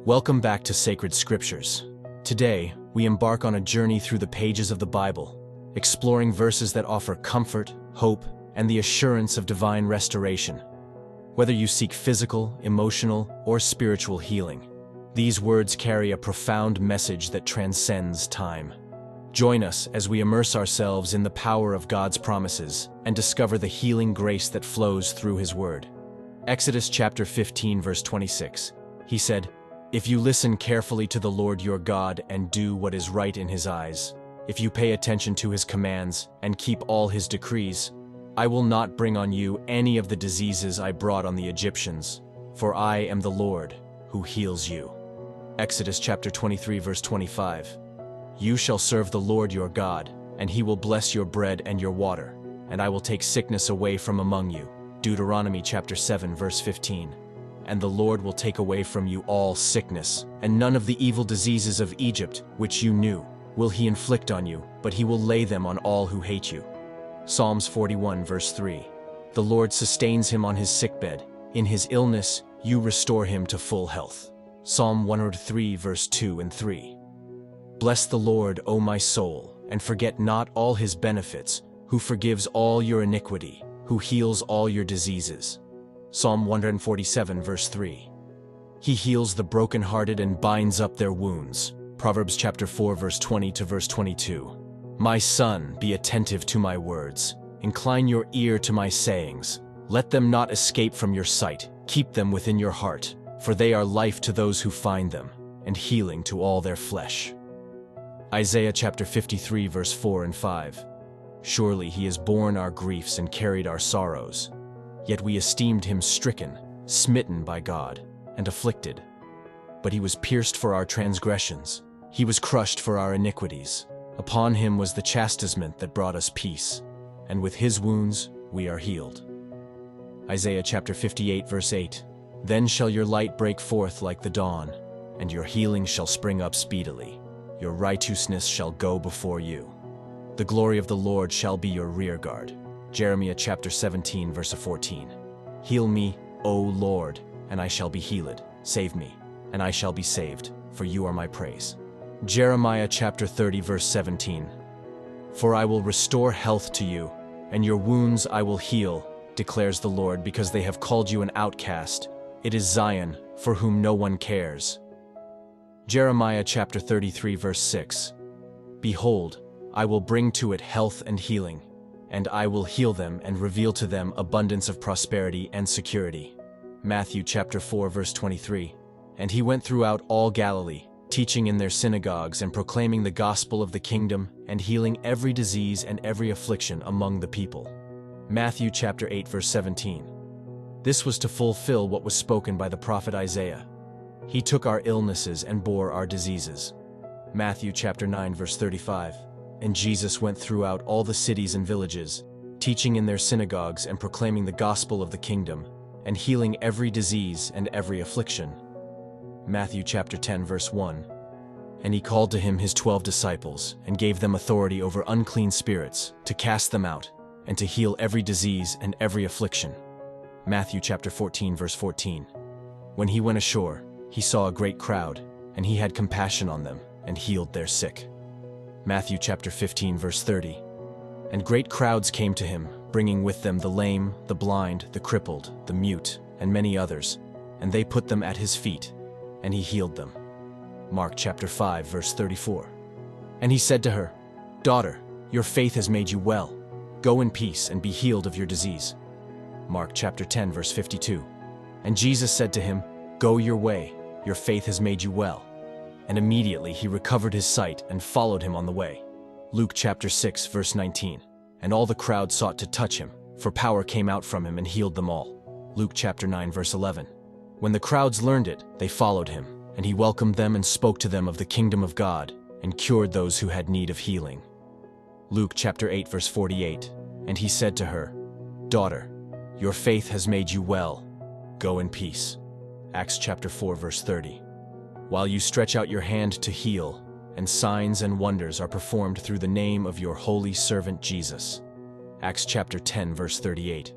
Welcome back to Sacred Scriptures. Today, we embark on a journey through the pages of the Bible, exploring verses that offer comfort, hope, and the assurance of divine restoration. Whether you seek physical, emotional, or spiritual healing, these words carry a profound message that transcends time. Join us as we immerse ourselves in the power of God's promises and discover the healing grace that flows through His Word. Exodus chapter 15, verse 26. He said, "If you listen carefully to the Lord your God and do what is right in His eyes, if you pay attention to His commands and keep all His decrees, I will not bring on you any of the diseases I brought on the Egyptians, for I am the Lord who heals you." Exodus chapter 23, verse 25. "You shall serve the Lord your God, and He will bless your bread and your water, and I will take sickness away from among you." Deuteronomy chapter 7, verse 15. "And the Lord will take away from you all sickness, and none of the evil diseases of Egypt, which you knew, will He inflict on you, but He will lay them on all who hate you." Psalms 41, verse 3. "The Lord sustains him on his sickbed. In his illness, you restore him to full health." Psalm 103, verse 2 and 3. "Bless the Lord, O my soul, and forget not all His benefits, who forgives all your iniquity, who heals all your diseases." Psalm 147, verse 3. "He heals the brokenhearted and binds up their wounds." Proverbs chapter 4, verse 20 to verse 22. "My son, be attentive to my words. Incline your ear to my sayings. Let them not escape from your sight. Keep them within your heart, for they are life to those who find them, and healing to all their flesh." Isaiah chapter 53, verse 4 and 5. "Surely He has borne our griefs and carried our sorrows. Yet we esteemed Him stricken, smitten by God, and afflicted. But He was pierced for our transgressions. He was crushed for our iniquities. Upon Him was the chastisement that brought us peace, and with His wounds we are healed." Isaiah chapter 58, verse 8. "Then shall your light break forth like the dawn, and your healing shall spring up speedily. Your righteousness shall go before you. The glory of the Lord shall be your rear guard." Jeremiah chapter 17, verse 14. "Heal me, O Lord, and I shall be healed. Save me, and I shall be saved, for you are my praise." Jeremiah chapter 30, verse 17. "For I will restore health to you, and your wounds I will heal, declares the Lord, because they have called you an outcast. It is Zion, for whom no one cares." Jeremiah chapter 33, verse 6. "Behold, I will bring to it health and healing, and I will heal them and reveal to them abundance of prosperity and security." Matthew chapter 4, verse 23. "And He went throughout all Galilee, teaching in their synagogues and proclaiming the gospel of the kingdom and healing every disease and every affliction among the people." Matthew chapter 8, verse 17. This was to fulfill what was spoken by the prophet Isaiah. "He took our illnesses and bore our diseases." Matthew chapter 9, verse 35. "And Jesus went throughout all the cities and villages, teaching in their synagogues and proclaiming the gospel of the kingdom, and healing every disease and every affliction." Matthew chapter 10, verse 1. "And He called to Him His 12 disciples, and gave them authority over unclean spirits, to cast them out, and to heal every disease and every affliction." Matthew chapter 14, verse 14. "When He went ashore, He saw a great crowd, and He had compassion on them, and healed their sick." Matthew chapter 15, verse 30. "And great crowds came to Him, bringing with them the lame, the blind, the crippled, the mute, and many others, and they put them at His feet, and He healed them." Mark chapter 5, verse 34. "And He said to her, 'Daughter, your faith has made you well. Go in peace and be healed of your disease.'" Mark chapter 10, verse 52. "And Jesus said to him, 'Go your way, your faith has made you well.' And immediately he recovered his sight and followed Him on the way." Luke chapter 6, verse 19. "And all the crowd sought to touch Him, for power came out from Him and healed them all." Luke chapter 9, verse 11. "When the crowds learned it, they followed Him, and He welcomed them and spoke to them of the kingdom of God, and cured those who had need of healing." Luke chapter 8, verse 48. "And He said to her, 'Daughter, your faith has made you well. Go in peace.'" Acts chapter 4, verse 30. "While you stretch out your hand to heal, and signs and wonders are performed through the name of your holy servant Jesus." Acts chapter 10, verse 38.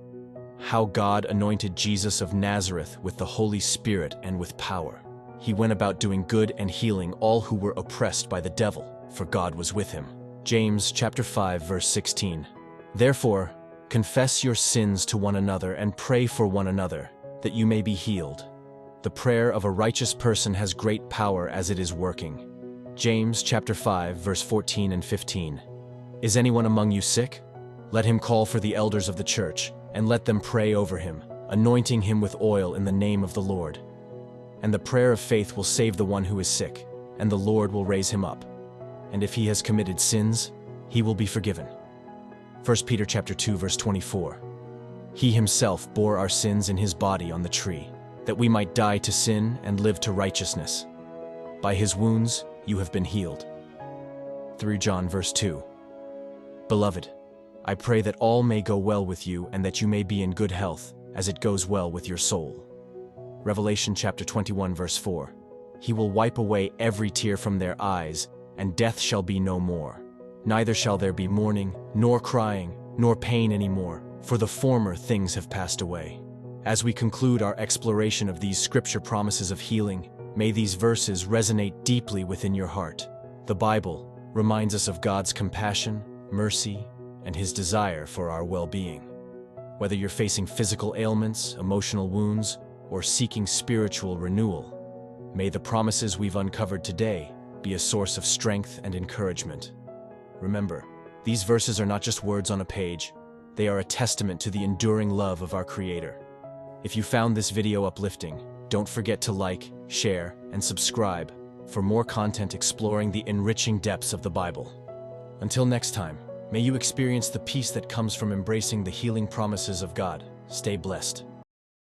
"How God anointed Jesus of Nazareth with the Holy Spirit and with power. he went about doing good and healing all who were oppressed by the devil, for God was with him. James chapter 5, verse 16. Therefore, confess your sins to one another and pray for one another, that you may be healed. The prayer of a righteous person has great power as it is working. James chapter 5, verse 14 and 15. Is anyone among you sick? Let him call for the elders of the church, and let them pray over him, anointing him with oil in the name of the Lord. And the prayer of faith will save the one who is sick, and the Lord will raise him up. And if he has committed sins, he will be forgiven. 1 Peter chapter 2, verse 24. He himself bore our sins in his body on the tree, that we might die to sin and live to righteousness. By his wounds you have been healed. 3 John verse 2. Beloved, I pray that all may go well with you and that you may be in good health, as it goes well with your soul. Revelation chapter 21 verse 4. He will wipe away every tear from their eyes, and death shall be no more. Neither shall there be mourning, nor crying, nor pain anymore, for the former things have passed away. As we conclude our exploration of these scripture promises of healing, may these verses resonate deeply within your heart. The Bible reminds us of God's compassion, mercy, and his desire for our well-being. Whether you're facing physical ailments, emotional wounds, or seeking spiritual renewal, may the promises we've uncovered today be a source of strength and encouragement. Remember, these verses are not just words on a page, they are a testament to the enduring love of our Creator. If you found this video uplifting, don't forget to like, share, and subscribe for more content exploring the enriching depths of the Bible. Until next time, may you experience the peace that comes from embracing the healing promises of God. Stay blessed.